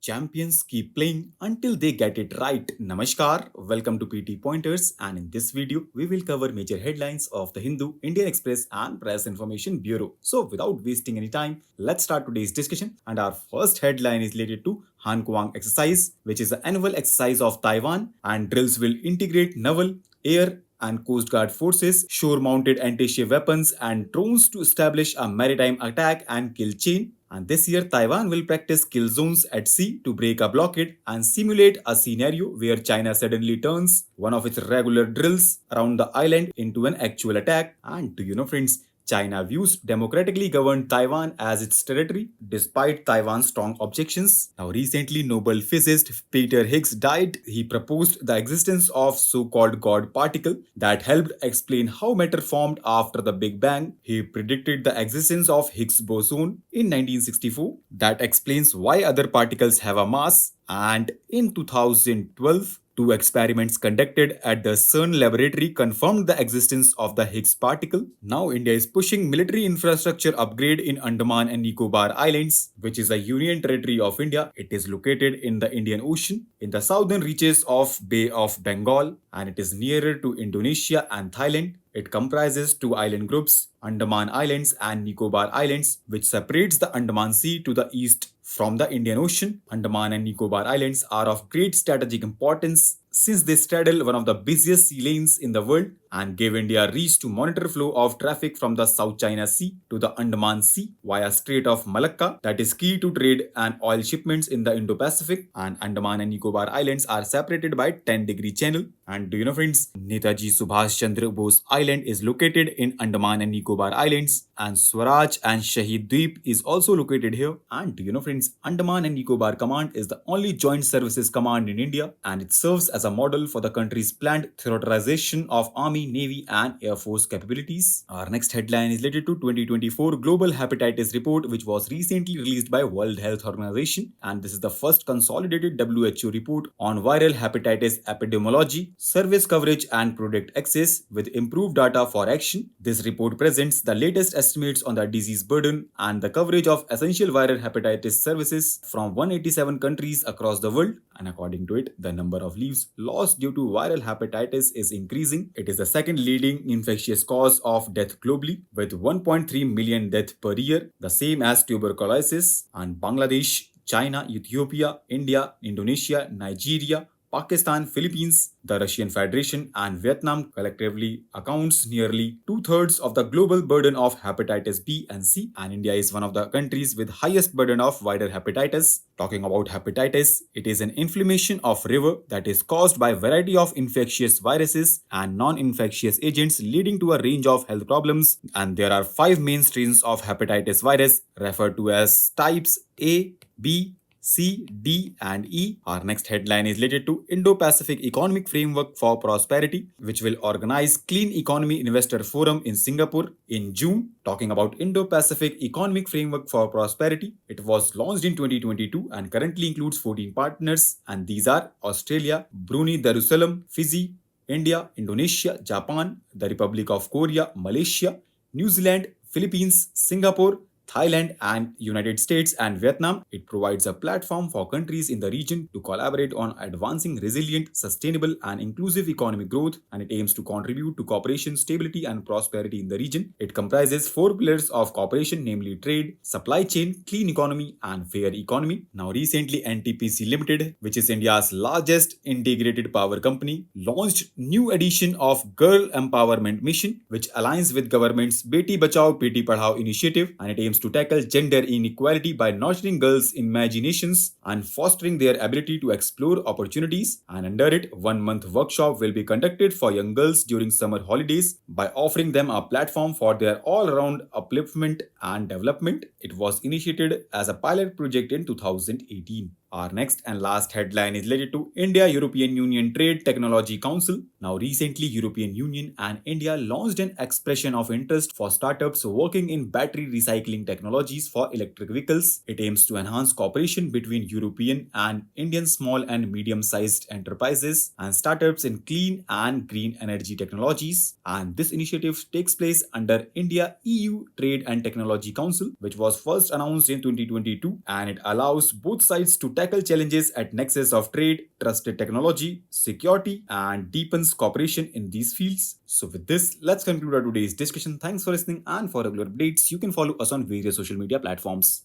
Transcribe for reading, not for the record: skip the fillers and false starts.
Champions keep playing until they get it right. Namaskar, welcome to PT Pointers, and in this video, we will cover major headlines of the Hindu, Indian Express, and Press Information Bureau. So, without wasting any time, let's start today's discussion. And our first headline is related to Han Kuang exercise, which is the annual exercise of Taiwan, and drills will integrate naval, air, and Coast Guard forces, shore mounted anti ship weapons, and drones to establish a maritime attack and kill chain. And this year, Taiwan will practice kill zones at sea to break a blockade and simulate a scenario where China suddenly turns one of its regular drills around the island into an actual attack. And do you know, friends? China views democratically governed Taiwan as its territory, despite Taiwan's strong objections. Now, recently, Nobel physicist Peter Higgs died. He proposed the existence of so-called God particle that helped explain how matter formed after the Big Bang. He predicted the existence of Higgs boson in 1964. That explains why other particles have a mass. And in 2012, two experiments conducted at the CERN laboratory confirmed the existence of the Higgs particle. Now, India is pushing military infrastructure upgrade in Andaman and Nicobar Islands, which is a union territory of India. It is located in the Indian Ocean, in the southern reaches of Bay of Bengal, and it is nearer to Indonesia and Thailand. It comprises two island groups, Andaman Islands and Nicobar Islands, which separates the Andaman Sea to the east from the Indian Ocean. Andaman and Nicobar Islands are of great strategic importance since they straddle one of the busiest sea lanes in the world and give India reach to monitor flow of traffic from the South China Sea to the Andaman Sea via Strait of Malacca, that is key to trade and oil shipments in the Indo-Pacific. And Andaman and Nicobar Islands are separated by 10-degree channel. And do you know, friends, Netaji Subhash Chandra Bose Island is located in Andaman and Nicobar Islands, and Swaraj and Shahid Dweep is also located here. And do you know, friends, Andaman and Nicobar Command is the only joint services command in India, and it serves as a model for the country's planned theaterization of Army, Navy, and Air Force capabilities. Our next headline is related to 2024 Global Hepatitis Report, which was recently released by World Health Organization, and this is the first consolidated WHO report on viral hepatitis epidemiology, service coverage, and product access with improved data for action. This report presents the latest estimates on the disease burden and the coverage of essential viral hepatitis services from 187 countries across the world. And according to it, the number of lives lost due to viral hepatitis is increasing. It is the second leading infectious cause of death globally, with 1.3 million deaths per year, the same as tuberculosis. And Bangladesh, China, Ethiopia, India, Indonesia, Nigeria, Pakistan, Philippines, the Russian Federation, and Vietnam collectively accounts nearly two-thirds of the global burden of hepatitis B and C, and India is one of the countries with highest burden of viral hepatitis. Talking about hepatitis, it is an inflammation of liver that is caused by a variety of infectious viruses and non-infectious agents leading to a range of health problems, and there are five main strains of hepatitis virus referred to as types A, B, C, D, and E. Our next headline is related to Indo-Pacific Economic Framework for Prosperity, which will organize Clean Economy Investor Forum in Singapore in June. Talking about Indo-Pacific Economic Framework for Prosperity, it was launched in 2022 and currently includes 14 partners, and these are Australia, Brunei Darussalam, Fiji, India, Indonesia, Japan, the Republic of Korea, Malaysia, New Zealand, Philippines, Singapore, Thailand, and United States and Vietnam. It provides a platform for countries in the region to collaborate on advancing resilient, sustainable, and inclusive economic growth, and it aims to contribute to cooperation, stability, and prosperity in the region. It comprises four pillars of cooperation, namely trade, supply chain, clean economy, and fair economy. Now, recently, NTPC Limited, which is India's largest integrated power company, launched new edition of Girl Empowerment Mission, which aligns with government's Beti Bachao Beti Padhao initiative, and it aims to tackle gender inequality by nurturing girls' imaginations and fostering their ability to explore opportunities. And under it, 1 month workshop will be conducted for young girls during summer holidays by offering them a platform for their all-round upliftment and development. It was initiated as a pilot project in 2018. Our next and last headline is related to India-European Union Trade Technology Council. Now, recently, European Union and India launched an expression of interest for startups working in battery recycling technologies for electric vehicles. It aims to enhance cooperation between European and Indian small and medium-sized enterprises and startups in clean and green energy technologies. And this initiative takes place under India-EU Trade and Technology Council, which was first announced in 2022, and it allows both sides to tackle challenges at nexus of trade, trusted technology, security, and deepens cooperation in these fields. So, with this, let's conclude our today's discussion. Thanks for listening, and for regular updates, you can follow us on various social media platforms.